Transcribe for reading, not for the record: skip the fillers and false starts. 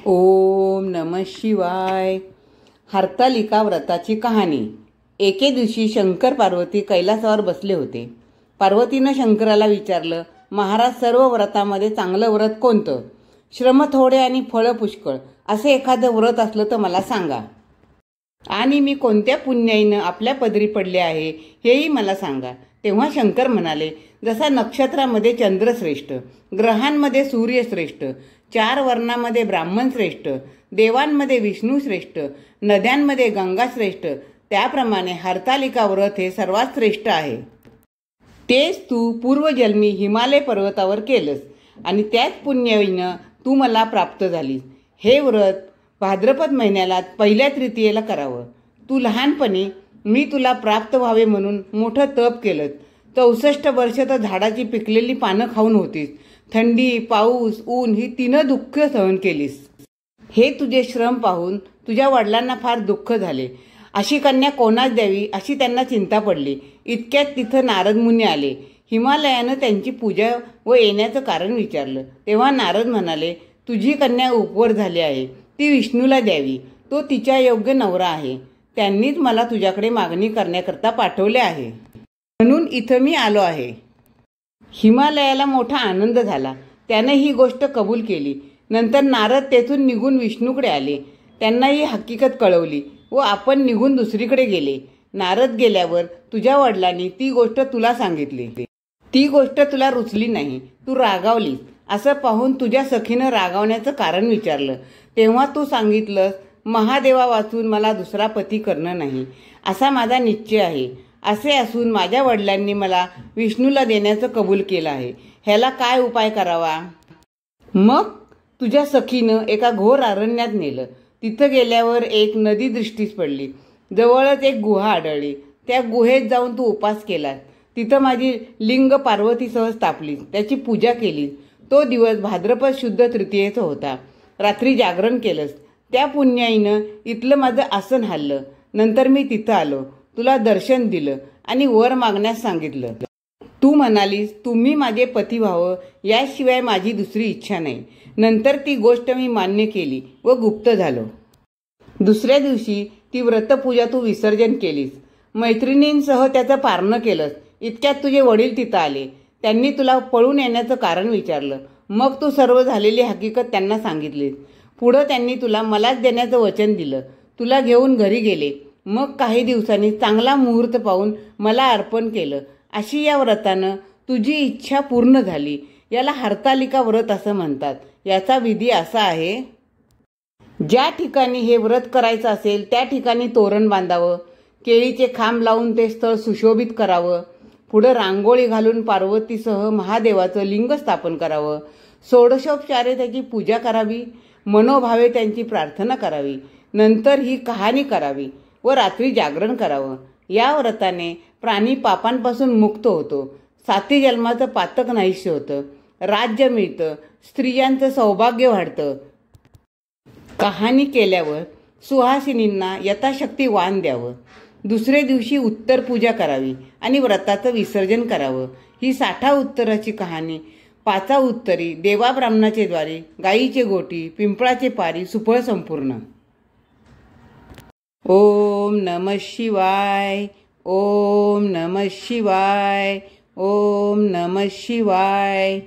ओम नमः शिवाय। हरतालिका व्रताची कहाणी। एके दिवशी शंकर पार्वती कैलासावर बसले होते। पार्वतीनं शंकराला विचारलं, महाराज, सर्व व्रतामध्ये चांगलं व्रत कोणतं? श्रम थोडे आणि फळ पुष्कळ असे एखादं व्रत असलं तर मला सांगा, आणि मी कोणत्या पुण्याईनं आपल्या पदरी पडले आहे हेही मला सांगा. तेव्हा शंकर म्हणाले, जसा नक्षत्रामध्ये चंद्र श्रेष्ठ, ग्रहांमध्ये सूर्य श्रेष्ठ, 4 वर्णामध्ये ब्राह्मण श्रेष्ठ, देवांमध्ये विष्णू श्रेष्ठ, नद्यांमध्ये गंगा श्रेष्ठ, त्याप्रमाणे हरतालिका व्रत हे सर्वात श्रेष्ठ आहे. तेच तू पूर्वजन्मी हिमालय पर्वतावर केलंस आणि त्याच पुण्याईनं तू मला प्राप्त झालीस. हे व्रत भाद्रपद महिन्याला पहिल्या तृतीयेला करावं. तू लहानपणी मी तुला प्राप्त व्हावे म्हणून मोठं तप केलं. 64 वर्ष तर झाडाची पिकलेली पानं खाऊन होतीस. थंडी, पाऊस, ऊन ही 3 दुःख सहन केलीस. हे तुझे श्रम पाहून तुझ्या वडिलांना फार दुःख झाले. अशी कन्या कोणास द्यावी अशी त्यांना चिंता पडली. इतक्यात तिथं नारद मुनी आले. हिमालयानं त्यांची पूजा व येण्याचं कारण विचारलं. तेव्हा नारद म्हणाले, तुझी कन्या उपवर झाली आहे, ती विष्णूला द्यावी. तो तिच्या योग्य नवरा आहे. त्यांनीच मला तुझ्याकडे मागणी करण्याकरता पाठवले आहे, म्हणून इथं मी आलो आहे. हिमालयाला मोठा आनंद झाला. त्याने ही गोष्ट कबूल केली. नंतर नारद तेथून निघून विष्णूकडे आले. त्यांना ही हकीकत कळवली व आपण निघून दुसरीकडे गेले. नारद गेल्यावर तुझ्या वडिलांनी ती गोष्ट तुला सांगितली. ती गोष्ट तुला रुचली नाही, तू रागावलीस. असं पाहून तुझ्या सखीनं रागावण्याचं कारण विचारलं. तेव्हा तू सांगितलंस, महादेवा वाचून मला दुसरा पती करणं नाही, असा माझा निश्चय आहे. असे असून माझ्या वडिलांनी मला विष्णूला देण्याचं कबूल केलं आहे. ह्याला काय उपाय करावा? मग तुझ्या सखीनं एका घोर अरण्यात नेलं. तिथं गेल्यावर एक नदी दृष्टीस पडली. जवळच एक गुहा आढळली. त्या गुहेत जाऊन तू उपास केलास. तिथं माझी लिंग पार्वतीसह स्थापलीस, त्याची पूजा केलीस. तो दिवस भाद्रपद शुद्ध तृतीयेचा होता. रात्री जागरण केलंस. त्या पुण्याईनं इथलं माझं आसन हल्लं. नंतर मी तिथं आलो, तुला दर्शन दिलं आणि वर मागण्यास सांगितलं. तू म्हणालीस, तुम्ही माझे पती व्हावं, याशिवाय माझी दुसरी इच्छा नाही. नंतर ती गोष्ट मी मान्य केली व गुप्त झालो. दुसऱ्या दिवशी ती व्रतपूजा तू विसर्जन केलीस. मैत्रिणींसह त्याचं पारणं केलंस. इतक्यात तुझे वडील तिथं आले. त्यांनी तुला पळून येण्याचं कारण विचारलं. मग तू सर्व झालेली हकीकत त्यांना सांगितलीस. पुढं त्यांनी तुला मलाच देण्याचं वचन दिलं. तुला घेऊन घरी गेले. मग काही दिवसांनी चांगला मुहूर्त पाहून मला अर्पण केलं. अशी या व्रतानं तुझी इच्छा पूर्ण झाली. याला हरतालिका व्रत असं म्हणतात. याचा विधी असा आहे, ज्या ठिकाणी हे व्रत करायचं असेल त्या ठिकाणी तोरण बांधावं, केळीचे खांब लावून ते स्थळ सुशोभित करावं, पुढं रांगोळी घालून पार्वतीसह महादेवाचं लिंग स्थापन करावं, षोडशोपचारे त्याची पूजा करावी, मनोभावे त्यांची प्रार्थना करावी, नंतर ही कहाणी करावी व रात्री जागरण करावं. या व्रताने प्राणी पापांपासून मुक्त होतो. 7 जन्माचं पातक नाहीसे होतं. राज्य मिळतं. स्त्रियांचं सौभाग्य वाढतं. कहाणी केल्यावर सुहासिनींना यथाशक्ती वाण द्यावं. दुसरे दिवशी उत्तर पूजा करावी आणि व्रताचं विसर्जन करावं. ही 60 उत्तराची कहाणी. 5 उत्तरी, देवा ब्राह्मणाचे द्वारी, गायीचे गोटी, पिंपळाचे पारी, सुफळ संपूर्ण. ओम नमः शिवाय. ओम नमः शिवाय. ओम नमः शिवाय.